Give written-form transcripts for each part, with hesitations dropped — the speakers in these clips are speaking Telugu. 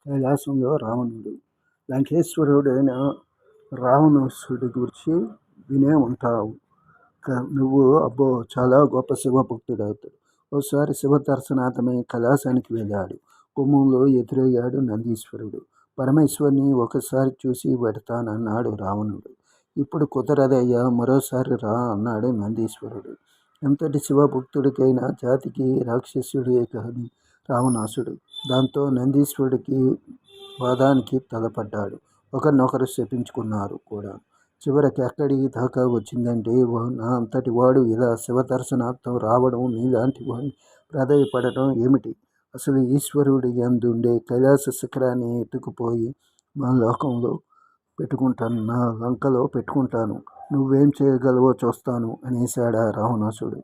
కైలాసంలో రావణుడు. లంకేశ్వరుడైన రావణాసురుడి గురించి వినే ఉంటావు. నువ్వు అబ్బో చాలా గొప్ప శివభక్తుడవుతాడు. ఓసారి శివ దర్శనార్థమై కైలాసానికి వెళ్ళాడు. గుమ్మంలో ఎదురయ్యాడు నందీశ్వరుడు. పరమేశ్వరుని ఒకసారి చూసి పెడతానన్నాడు రావణుడు. ఇప్పుడు కుదరదయ్యా, మరోసారి రా అన్నాడు నందీశ్వరుడు. ఎంతటి శివభక్తుడికైనా జాతికి రాక్షసుడే కాని రావణాసుడు. దాంతో నందీశ్వరుడికి వాదానికి తలపడ్డాడు. ఒకరినొకరు శపించుకున్నారు కూడా. చివరికి ఎక్కడి దాకా వచ్చిందంటే, నా అంతటి వాడు ఇలా శివదర్శనార్థం రావడం, నీలాంటి వాడిని ప్రాధేయపడటం ఏమిటి? అసలు ఈశ్వరుడి యందుండే కైలాస శిఖరాన్ని ఎత్తుకుపోయి మా లోకంలో పెట్టుకుంటాను, నా లంకలో పెట్టుకుంటాను. నువ్వేం చేయగలవో చూస్తాను అనేశాడా రావణాసుడు.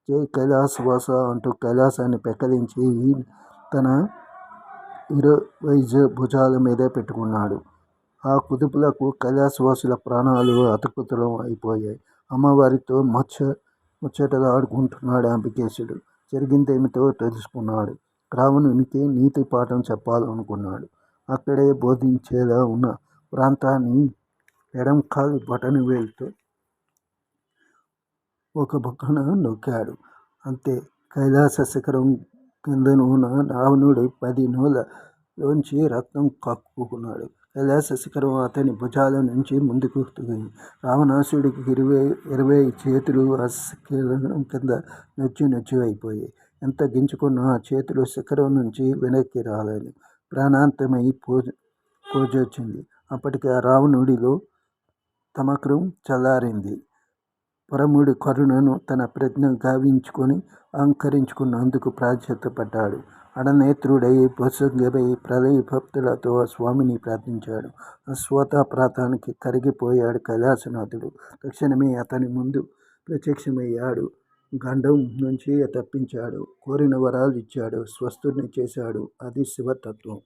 జై కైలాసవాస అంటూ కైలాసాన్ని పెకలించి తన 20 భుజాల మీదే పెట్టుకున్నాడు. ఆ కుదుపులకు కైలాసవాసుల ప్రాణాలు అతకుతలం అయిపోయాయి. అమ్మవారితో ముచ్చటలాడుకుంటున్నాడు అంబికేశుడు. జరిగిందేమిటో తెలుసుకున్నాడు. రావణునికి నీతి పాఠం చెప్పాలనుకున్నాడు. అక్కడే బోధించేలా ఉన్న ప్రాంతాన్ని ఎడం కాలి బటన్ వేలుతో ఒక బొక్కన నొక్కాడు. అంతే, కైలాస శిఖరం కిందనున్న రావణుడి 10 నోళ్ళలోంచి రక్తం కక్కుకున్నాడు. కైలాస శిఖరం అతని భుజాల నుంచి ముందుకు తూగింది. రావణాసుడికి 20 చేతులు ఆ శిఖరం కింద నొచ్చి అయిపోయాయి. ఎంత గింజుకున్నా ఆ చేతులు శిఖరం నుంచి వెనక్కి రాలేదు. ప్రాణాంతమై పోజొచ్చింది. అప్పటికి ఆ రావణుడిలో తమక్రం చల్లారింది. పరముడి కరుణను తన ప్రజ్ఞ గావించుకొని అహంకరించుకున్నందుకు ప్రాయశ్చిత్తపడ్డాడు. అడనేత్రుడై భస్మమై ప్రళయ భక్తులతో స్వామిని ప్రార్థించాడు. అశ్వత్థప్రాతానికి కరిగిపోయాడు కైలాసనాథుడు. తక్షణమే అతని ముందు ప్రత్యక్షమయ్యాడు. గండం నుంచి తప్పించాడు. కోరిన వరాలు ఇచ్చాడు. స్వస్థుని చేశాడు. అది శివతత్వం.